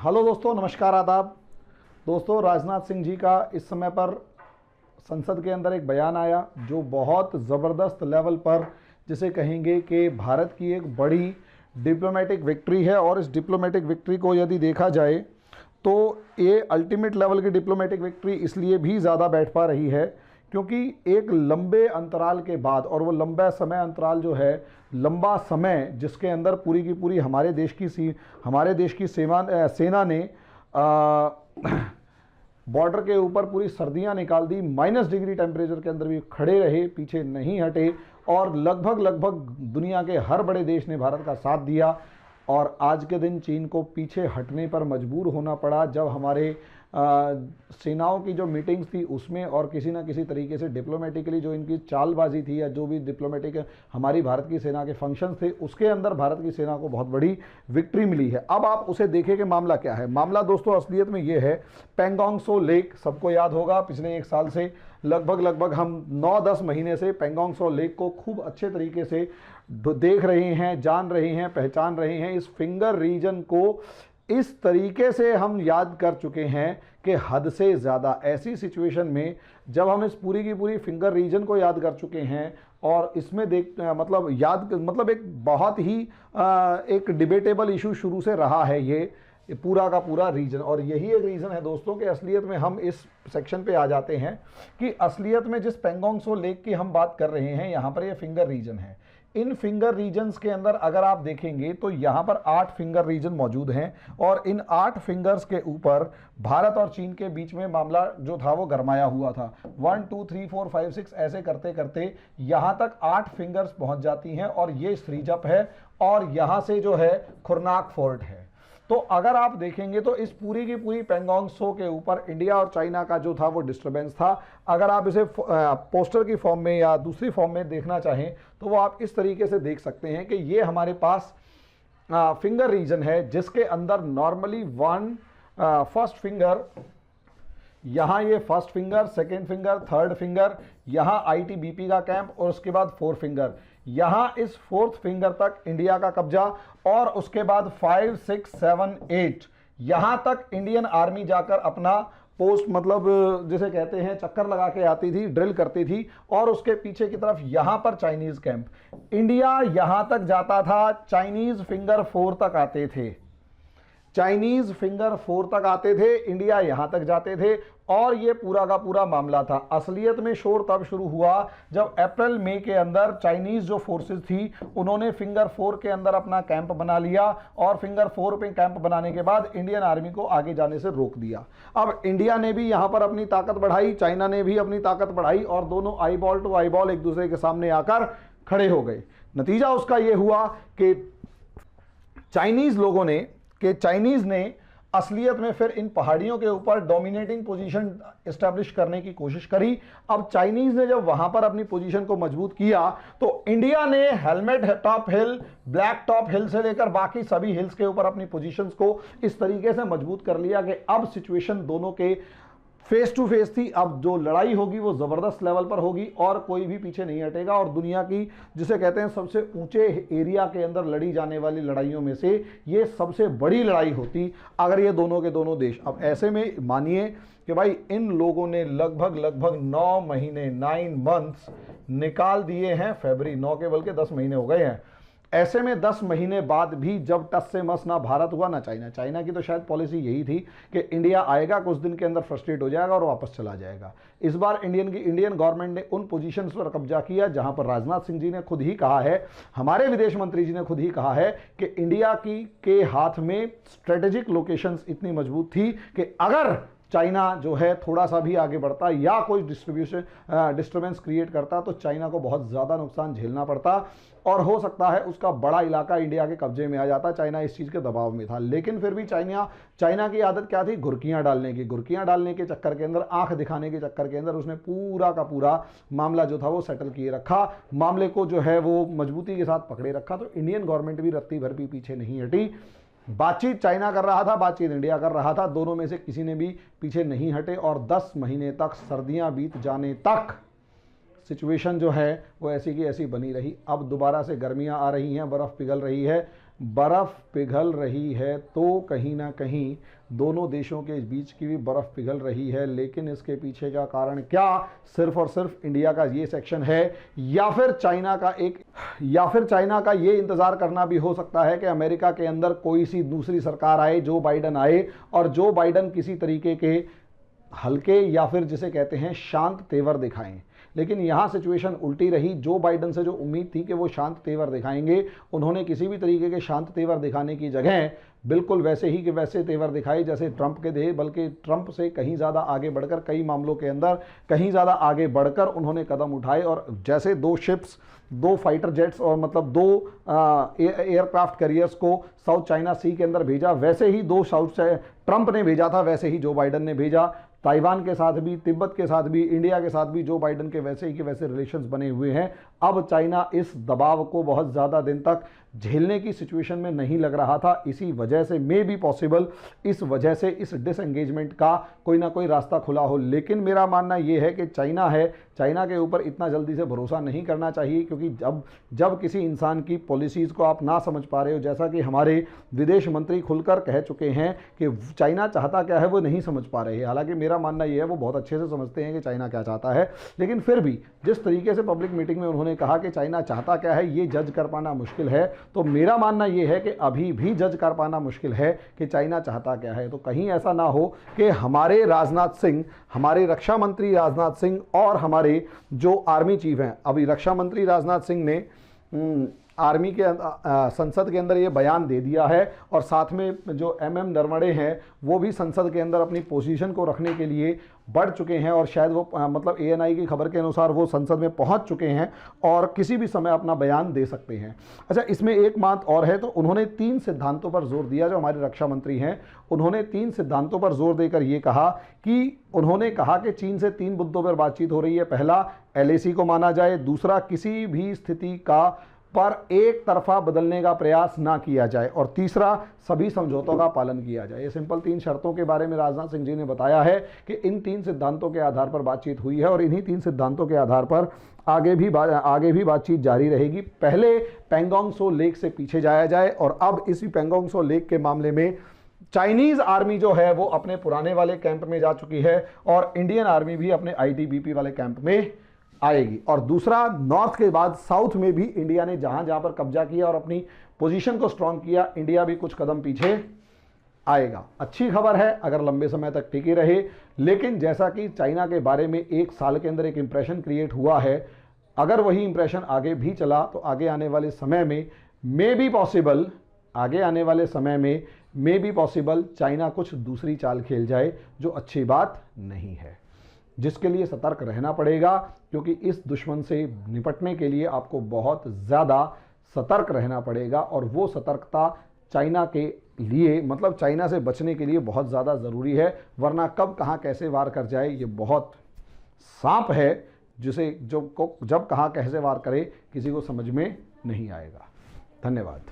Hello दोस्तों, नमस्कार, आदाब। दोस्तों, राजनाथ सिंह जी का इस समय पर संसद के अंदर एक बयान आया जो बहुत ज़बरदस्त लेवल पर, जिसे कहेंगे कि भारत की एक बड़ी डिप्लोमेटिक विक्ट्री है। और इस डिप्लोमेटिक विक्ट्री को यदि देखा जाए तो ये अल्टीमेट लेवल की डिप्लोमेटिक विक्ट्री इसलिए भी ज़्यादा बैठ पा रही है क्योंकि एक लंबे अंतराल के बाद, और वो लंबा समय अंतराल जो है, लंबा समय जिसके अंदर पूरी की पूरी हमारे देश की सेना ने बॉर्डर के ऊपर पूरी सर्दियां निकाल दी, -डिग्री टेम्परेचर के अंदर भी खड़े रहे, पीछे नहीं हटे, और लगभग लगभग दुनिया के हर बड़े देश ने भारत का साथ दिया। और आज के दिन चीन को पीछे हटने पर मजबूर होना पड़ा जब हमारे सेनाओं की जो मीटिंग्स थी उसमें, और किसी ना किसी तरीके से डिप्लोमेटिकली जो इनकी चालबाजी थी या जो भी डिप्लोमेटिक हमारी भारत की सेना के फंक्शंस थे उसके अंदर भारत की सेना को बहुत बड़ी विक्ट्री मिली है। अब आप उसे देखें कि मामला क्या है। मामला दोस्तों असलियत में ये है, पेंगोंग सो लेक, सबको याद होगा, पिछले एक साल से लगभग हम 9-10 महीने से पेंगोंग सो लेक को खूब अच्छे तरीके से देख रहे हैं, जान रहे हैं, पहचान रहे हैं। इस फिंगर रीजन को इस तरीके से हम याद कर चुके हैं कि हद से ज़्यादा। ऐसी सिचुएशन में जब हम इस पूरी की पूरी फिंगर रीजन को याद कर चुके हैं और इसमें मतलब एक बहुत ही एक डिबेटेबल इशू शुरू से रहा है ये पूरा का पूरा रीजन। और यही एक रीज़न है दोस्तों कि असलियत में हम इस सेक्शन पे आ जाते हैं कि असलियत में जिस पेंगोंग सो लेक की हम बात कर रहे हैं, यहाँ पर ये फिंगर रीजन है। इन फिंगर रीजन्स के अंदर अगर आप देखेंगे तो यहाँ पर 8 फिंगर रीजन मौजूद हैं, और इन 8 फिंगर्स के ऊपर भारत और चीन के बीच में मामला जो था वो गरमाया हुआ था। 1 2 3 4 5 6 ऐसे करते करते यहाँ तक 8 फिंगर्स पहुँच जाती हैं, और ये श्रीजप है, और यहाँ से जो है खुरनाक फोर्ट है। तो अगर आप देखेंगे तो इस पूरी की पूरी पेंगोंग सो के ऊपर इंडिया और चाइना का जो था वो डिस्टर्बेंस था। अगर आप इसे पोस्टर की फॉर्म में या दूसरी फॉर्म में देखना चाहें तो वो आप इस तरीके से देख सकते हैं कि ये हमारे पास फिंगर रीजन है जिसके अंदर नॉर्मली फर्स्ट फिंगर, यहाँ ये first finger, second finger, third finger, यहाँ आईटीबीपी का कैंप, और उसके बाद 4 फिंगर, यहाँ इस 4th फिंगर तक इंडिया का कब्जा, और उसके बाद 5 6 7 8 यहाँ तक इंडियन आर्मी जाकर अपना पोस्ट, मतलब जिसे कहते हैं चक्कर लगा के आती थी, ड्रिल करती थी, और उसके पीछे की तरफ यहाँ पर चाइनीज कैंप। इंडिया यहाँ तक जाता था, चाइनीज फिंगर 4 तक आते थे, चाइनीज फिंगर 4 तक आते थे, इंडिया यहां तक जाते थे, और ये पूरा का पूरा मामला था। असलियत में शोर तब शुरू हुआ जब अप्रैल मई के अंदर चाइनीज जो फोर्सेस थी उन्होंने फिंगर 4 के अंदर अपना कैंप बना लिया, और फिंगर 4 पे कैंप बनाने के बाद इंडियन आर्मी को आगे जाने से रोक दिया। अब इंडिया ने भी यहां पर अपनी ताकत बढ़ाई, चाइना ने भी अपनी ताकत बढ़ाई, और दोनों eyeball to eyeball एक दूसरे के सामने आकर खड़े हो गए। नतीजा उसका यह हुआ कि चाइनीज ने असलियत में फिर इन पहाड़ियों के ऊपर डोमिनेटिंग पोजीशन एस्टैब्लिश करने की कोशिश करी। अब चाइनीज ने जब वहां पर अपनी पोजीशन को मजबूत किया तो इंडिया ने हेलमेट टॉप हिल, ब्लैक टॉप हिल से लेकर बाकी सभी हिल्स के ऊपर अपनी पोजीशंस को इस तरीके से मजबूत कर लिया कि अब सिचुएशन दोनों के फेस टू फेस थी। अब जो लड़ाई होगी वो जबरदस्त लेवल पर होगी, और कोई भी पीछे नहीं हटेगा, और दुनिया की जिसे कहते हैं सबसे ऊंचे एरिया के अंदर लड़ी जाने वाली लड़ाइयों में से ये सबसे बड़ी लड़ाई होती अगर ये दोनों के दोनों देश। अब ऐसे में मानिए कि भाई इन लोगों ने लगभग 9 महीने 9 मंथ्स निकाल दिए हैं, फरवरी 9 के बल्कि 10 महीने हो गए हैं। ऐसे में 10 महीने बाद भी जब टस से मस ना भारत हुआ ना चाइना। चाइना की तो शायद पॉलिसी यही थी कि इंडिया आएगा, कुछ दिन के अंदर फ्रस्ट्रेट हो जाएगा और वापस चला जाएगा। इस बार इंडियन गवर्नमेंट ने उन पोजीशंस पर कब्जा किया जहां पर राजनाथ सिंह जी ने खुद ही कहा है, हमारे विदेश मंत्री जी ने खुद ही कहा है कि इंडिया के हाथ में स्ट्रेटेजिक लोकेशंस इतनी मजबूत थी कि अगर चाइना जो है थोड़ा सा भी आगे बढ़ता या कोई डिस्टर्बेंस क्रिएट करता तो चाइना को बहुत ज़्यादा नुकसान झेलना पड़ता, और हो सकता है उसका बड़ा इलाका इंडिया के कब्जे में आ जाता। चाइना इस चीज़ के दबाव में था, लेकिन फिर भी चाइना की आदत क्या थी, घुरकियाँ डालने के चक्कर के अंदर, आंख दिखाने के चक्कर के अंदर उसने पूरा का पूरा मामला जो था वो सेटल किए रखा, मामले को जो है वो मजबूती के साथ पकड़े रखा। तो इंडियन गवर्नमेंट भी रत्ती भर भी पीछे नहीं हटी। बातचीत चाइना कर रहा था, बातचीत इंडिया कर रहा था, दोनों में से किसी ने भी पीछे नहीं हटे, और 10 महीने तक, सर्दियां बीत जाने तक सिचुएशन जो है वो ऐसी की ऐसी बनी रही। अब दोबारा से गर्मियां आ रही हैं, बर्फ़ पिघल रही है, बर्फ पिघल रही है, तो कहीं ना कहीं दोनों देशों के बीच की भी बर्फ पिघल रही है। लेकिन इसके पीछे का कारण क्या सिर्फ और सिर्फ इंडिया का ये सेक्शन है, या फिर चाइना का ये इंतजार करना भी हो सकता है कि अमेरिका के अंदर कोई सी दूसरी सरकार आए, जो बाइडन आए, और जो बाइडन किसी तरीके के हल्के या फिर जिसे कहते हैं शांत तेवर दिखाएं। लेकिन यहां सिचुएशन उल्टी रही। जो बाइडन से जो उम्मीद थी कि वो शांत तेवर दिखाएंगे, उन्होंने किसी भी तरीके के शांत तेवर दिखाने की जगह बिल्कुल वैसे ही कि वैसे तेवर दिखाए जैसे ट्रंप के थे, बल्कि ट्रंप से कहीं ज़्यादा आगे बढ़कर, कई मामलों के अंदर कहीं ज़्यादा आगे बढ़कर उन्होंने कदम उठाए। और जैसे 2 शिप्स, 2 फाइटर जेट्स और मतलब 2 एयरक्राफ्ट कैरियर्स को साउथ चाइना सी के अंदर भेजा, वैसे ही 2 ट्रंप ने भेजा था, वैसे ही जो बाइडन ने भेजा। ताइवान के साथ भी, तिब्बत के साथ भी, इंडिया के साथ भी जो बाइडन के वैसे ही के वैसे रिलेशंस बने हुए हैं। अब चाइना इस दबाव को बहुत ज़्यादा दिन तक झेलने की सिचुएशन में नहीं लग रहा था। इसी वजह से मे बी पॉसिबल, इस वजह से इस डिसएंगेजमेंट का कोई ना कोई रास्ता खुला हो। लेकिन मेरा मानना यह है कि चाइना के ऊपर इतना जल्दी से भरोसा नहीं करना चाहिए, क्योंकि जब किसी इंसान की पॉलिसीज़ को आप ना समझ पा रहे हो, जैसा कि हमारे विदेश मंत्री खुलकर कह चुके हैं कि चाइना चाहता क्या है वो नहीं समझ पा रहे हैं। हालांकि मेरा मानना यह है वो बहुत अच्छे से समझते हैं कि चाइना क्या चाहता है, लेकिन फिर भी जिस तरीके से पब्लिक मीटिंग में उन्होंने कहा कि चाइना चाहता क्या है ये जज कर पाना मुश्किल है, तो मेरा मानना यह है कि अभी भी जज कर पाना मुश्किल है कि चाइना चाहता क्या है। तो कहीं ऐसा ना हो कि हमारे राजनाथ सिंह, हमारे रक्षा मंत्री राजनाथ सिंह और हमारे जो आर्मी चीफ हैं, अभी रक्षा मंत्री राजनाथ सिंह ने आर्मी के संसद के अंदर ये बयान दे दिया है, और साथ में जो एमएम नरवणे हैं वो भी संसद के अंदर अपनी पोजीशन को रखने के लिए बढ़ चुके हैं, और शायद वो मतलब एएनआई की खबर के अनुसार वो संसद में पहुंच चुके हैं और किसी भी समय अपना बयान दे सकते हैं। अच्छा, इसमें एक बात और है, तो उन्होंने 3 सिद्धांतों पर जोर दिया। जो हमारे रक्षा मंत्री हैं उन्होंने 3 सिद्धांतों पर जोर देकर ये कहा कि उन्होंने कहा कि चीन से 3 मुद्दों पर बातचीत हो रही है। पहला, एलएसी को माना जाए। दूसरा, किसी भी स्थिति का पर एक तरफा बदलने का प्रयास ना किया जाए। और तीसरा, सभी समझौतों का पालन किया जाए। ये सिंपल 3 शर्तों के बारे में राजनाथ सिंह जी ने बताया है कि इन 3 सिद्धांतों के आधार पर बातचीत हुई है, और इन्हीं 3 सिद्धांतों के आधार पर आगे भी बातचीत जारी रहेगी। पहले पैंगोंग सो लेक से पीछे जाया जाए, और अब इसी पैंगोंग सो लेक के मामले में चाइनीज आर्मी जो है वो अपने पुराने वाले कैंप में जा चुकी है, और इंडियन आर्मी भी अपने आईटीबीपी वाले कैंप में आएगी। और दूसरा, नॉर्थ के बाद साउथ में भी इंडिया ने जहां जहां पर कब्जा किया और अपनी पोजीशन को स्ट्रांग किया, इंडिया भी कुछ कदम पीछे आएगा। अच्छी खबर है अगर लंबे समय तक टिकी रहे। लेकिन जैसा कि चाइना के बारे में 1 साल के अंदर एक इंप्रेशन क्रिएट हुआ है, अगर वही इंप्रेशन आगे भी चला तो आगे आने वाले समय में मे बी पॉसिबल चाइना कुछ दूसरी चाल खेल जाए, जो अच्छी बात नहीं है, जिसके लिए सतर्क रहना पड़ेगा। क्योंकि इस दुश्मन से निपटने के लिए आपको बहुत ज़्यादा सतर्क रहना पड़ेगा, और वो सतर्कता चाइना के लिए, मतलब चाइना से बचने के लिए बहुत ज़्यादा ज़रूरी है। वरना कब कहाँ कैसे वार कर जाए, ये बहुत सांप है जिसे जब कहाँ कैसे वार करे किसी को समझ में नहीं आएगा। धन्यवाद।